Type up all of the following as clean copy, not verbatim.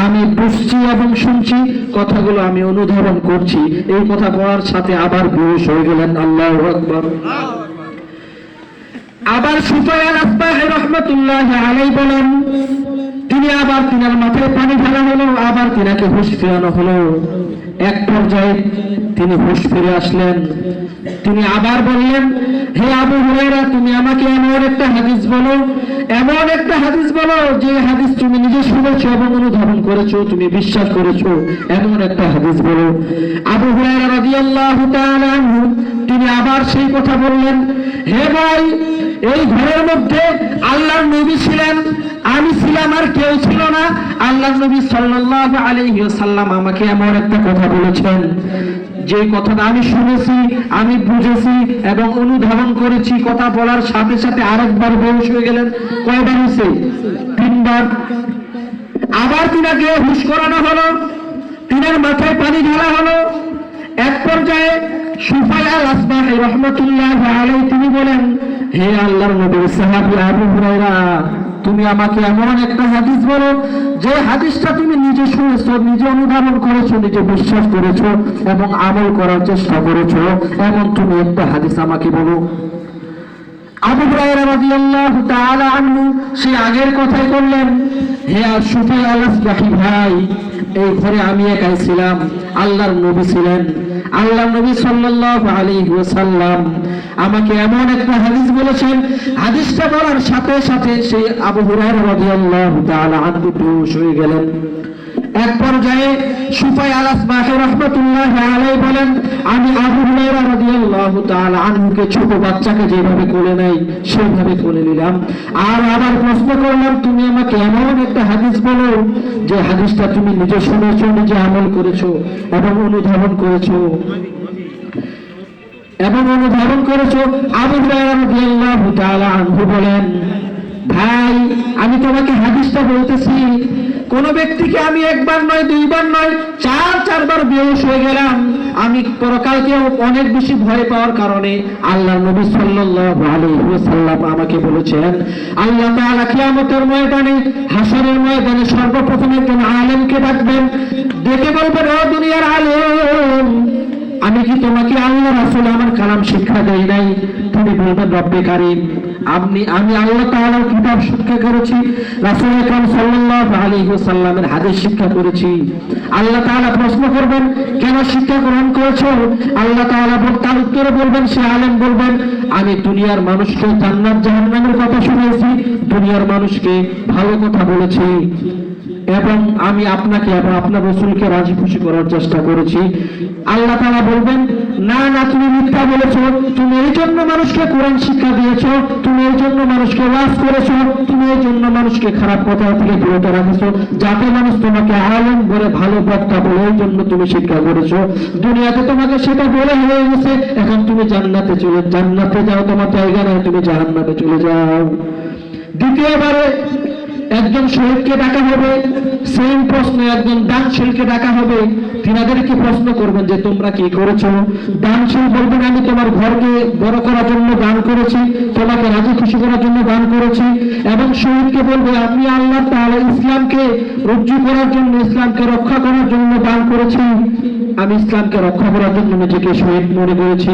আমি বুঝছি এবং শুনছি, কথাগুলো আমি অনুধাবন করছি। এই কথা বলার সাথে আবার বেহুশ হয়ে গেলেন। আল্লাহু আকবার। আবার সুফয়ান আসবাহি রাহমাতুল্লাহি আলাইহি বলেন, তিনি আবার তিনার মাথায় পানি ঢালা হলো, আবার তিনাকে হুঁশ ফেরানো হলো। এক পর্যায়ে তিনি হুঁশ ফিরে আসলেন। তিনি আবার বললেন, হে আবু হুরায়রা, তুমি আমাকে এমন একটা হাদিস বলো, এমন একটা হাদিস বলো যে হাদিস তুমি নিজে শুনেছো এবং অনুধাবন করেছো, তুমি বিশ্বাস করেছো, এমন একটা হাদিস বলো। আবু হুরায়রা রাদিয়াল্লাহু তাআলা আনহু তিনি আবার সেই কথা বললেন, হে ভাই, এই ঘরের মধ্যে আল্লাহর নবী ছিলেন, আমি ছিলাম, আর কেউ ছিল না। আল্লাহর নবী সাল্লাল্লাহু আলাইহি ওয়াসাল্লাম আমাকে এমন একটা কথা বলেছেন, যে কথাটা আমি শুনেছি, আমি বুঝেছি এবং অনুধাবন করেছি। কথা বলার সাথে সাথে আরেকবার বেহুশ হয়ে গেলেন। কয়বার হয়েছে? 3 বার। আবার তিনাকে হুঁশ করানো হলো, তিনার মাথায় পানি ঢালা হলো। এক পর্যায়ে সুফয়ান আসবাহি রাহমাতুল্লাহি আলাইহি তিনি বলেন, হে আল্লাহর নবীর সাহাবী আবু হুরায়রা, তুমি আমাকে এমন একটা হাদিস বলো যে হাদিসটা তুমি নিজে শুনেছো, নিজে অনুধাবন করেছো, নিজে বিশ্বাস করেছো এবং আমল করার চেষ্টা করেছো, এমন তুমি একটা হাদিস আমাকে বলো। আবু হুরায়রা রাদিয়াল্লাহু তাআলা আনহু সে আগের কথাই করলেন, হে সুফয়ান আসবাহি ভাই, এই ঘরে আমি একাই ছিলাম, আল্লাহর নবী ছিলেন। আল্লাহর নবী সাল্লাল্লাহু আলাইহি ওয়াসাল্লাম আমাকে এমন একটা হাদিস বলেছেন, হাদিসটা বলার সাথে সাথে সেই আবু হুরায়রা রাদিয়াল্লাহু তাআলা আনহু বেহুশ হয়ে গেলেন। এক পর্যায়ে সুফয়ান আসবাহি রাহমাতুল্লাহি আলাইহি বলেন, আমি আবু হুরায়রা রাদিয়াল্লাহু তাআলা আনহুকে ছোট বাচ্চাকে যেভাবে কোলে নেই সেভাবে কোলে নিলাম, আর আবার প্রশ্ন করলাম, তুমি আমাকে এমন একটা হাদিস বলো যে হাদিসটা তুমি নিজে শুনেছো, নিজে আমল করেছো এবং অনুধাবন করেছো। আবু হুরায়রা রাদিয়াল্লাহু তাআলা আনহু বলেন, ভাই, আমি তোমাকে হাদিসটা বলতেছি, কোন ব্যক্তিকে আমি একবার নয়, দুইবার নয়, 4বার বেহুশ হয়ে গেলাম। আমি পরকালকে অনেক বেশি ভয় পাওয়ার কারণে আল্লাহর নবী সাল্লাল্লাহু আলাইহি ওয়াসাল্লাম আমাকে বলেছেন, আল্লাহ তাআলা কিয়ামতের ময়দানে, হাসরের ময়দানে সর্বপ্রথম একজন আলেমকে ডাকবেন, ডেকে বলবেন, ও দুনিয়ার আলেম, আমি কি তোমাকে আল্লাহ রাসূল আমার কালাম শিক্ষা দেই নাই? তুমি বলবেন, রব্বে কারীম, আমি আল্লাহ তাআলার কিতাব শিক্ষা করেছি, রাসূল আকরাম সাল্লাল্লাহু আলাইহি ওয়াসাল্লামের হাদিস শিক্ষা করেছি। আল্লাহ তাআলা প্রশ্ন করবেন, কেন শিক্ষা গ্রহণ করেছো? আল্লাহ তাআলা তার উত্তরে বলবেন, সে আলেম বলবেন, আমি দুনিয়ার মানুষকে জান্নাত জাহান্নামের কথা শুনিয়েছি, দুনিয়ার মানুষকে ভালো কথা বলেছি এবং আমি আপনাকে এবং আপনার রাসূলকে রাজি খুশি করার চেষ্টা করেছি। আল্লাহ তাআলা বলবেন, না না, তুমি মিথ্যা বলেছো, তুমি এই জন্য মানুষকে কোরআন শিক্ষা দিয়েছো, তুমি এই জন্য মানুষকে ওয়াজ করেছো, তুমি এই জন্য মানুষকে খারাপ কথা থেকে বিরত রাখেছো, যাতে মানুষ তোমাকে আলেম বলে, ভালো বক্তা বলে, এই জন্য তুমি শিক্ষা করেছো। দুনিয়াতে তোমাকে সেটা বলে হয়ে গেছে, এখন তুমি জান্নাতে যাও, তোমার জায়গা নয়, তুমি জাহান্নামে চলে যাও। দ্বিতীয়বারে একজন শহীদকে ডাকা হবে, সেম প্রশ্ন একজন দানশীলকে ডাকা হবে। তিনাদেরকে প্রশ্ন করবেন যে তোমরা কি করেছো? দানশীল বলবেন, আমি তোমার ঘরকে বড় করার জন্য দান করেছি, তোমাকে রাজি খুশি করার জন্য দান করেছি। এবং শহীদকে বলবে, আমি আল্লাহ তাআলা ইসলামকে রজ্জু করার জন্য, ইসলামকে রক্ষা করার জন্য দান করেছি, আমি ইসলামকে রক্ষা করার জন্য নিজেকে শহীদ মনে করেছি।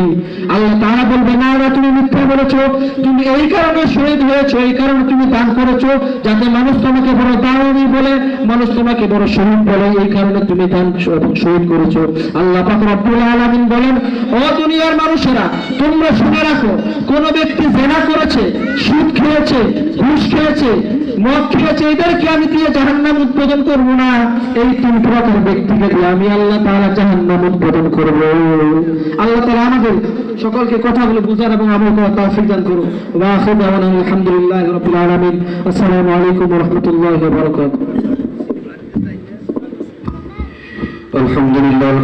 আল্লাহ তাআলা বলবে, না না, তুমি মিথ্যা বলেছো, তুমি এই কারণে শহীদ হয়েছো, এই কারণে তুমি দান করেছো, যাতে মানুষ তোমাকে বড় দানবী বলে, মানুষ তোমাকে বড় শহীদ বলে, এই কারণে তুমি দান এবং শহীদ করেছো। আল্লাহ পাক রব্বুল আলামিন বলেন, ও দুনিয়ার মানুষেরা, তোমরা শুনে রাখো, কোন ব্যক্তি জিনা করেছে, সুদ খেয়েছে, ঘুষ খেয়েছে, মদ খেয়েছে, এদেরকে আমি দিয়ে জাহান্নাম উৎপাদন করব না। এই 3 প্রকার ব্যক্তিকে দিয়ে আমি আল্লাহ তাআলা জাহান্নাম উৎপাদন করব। আল্লাহ তাআলা আমাদের সকলকে কথাগুলো বুঝার এবং আমল করার তৌফিক দান করুন। ওয়া আখিরু দাওয়ানা আলহামদুলিল্লাহি রাব্বিল আলামিন। আসসালামু আলাইকুম ওয়া রাহমাতুল্লাহি ওয়া বারাকাতুহু। আলহামদুলিল্লাহ।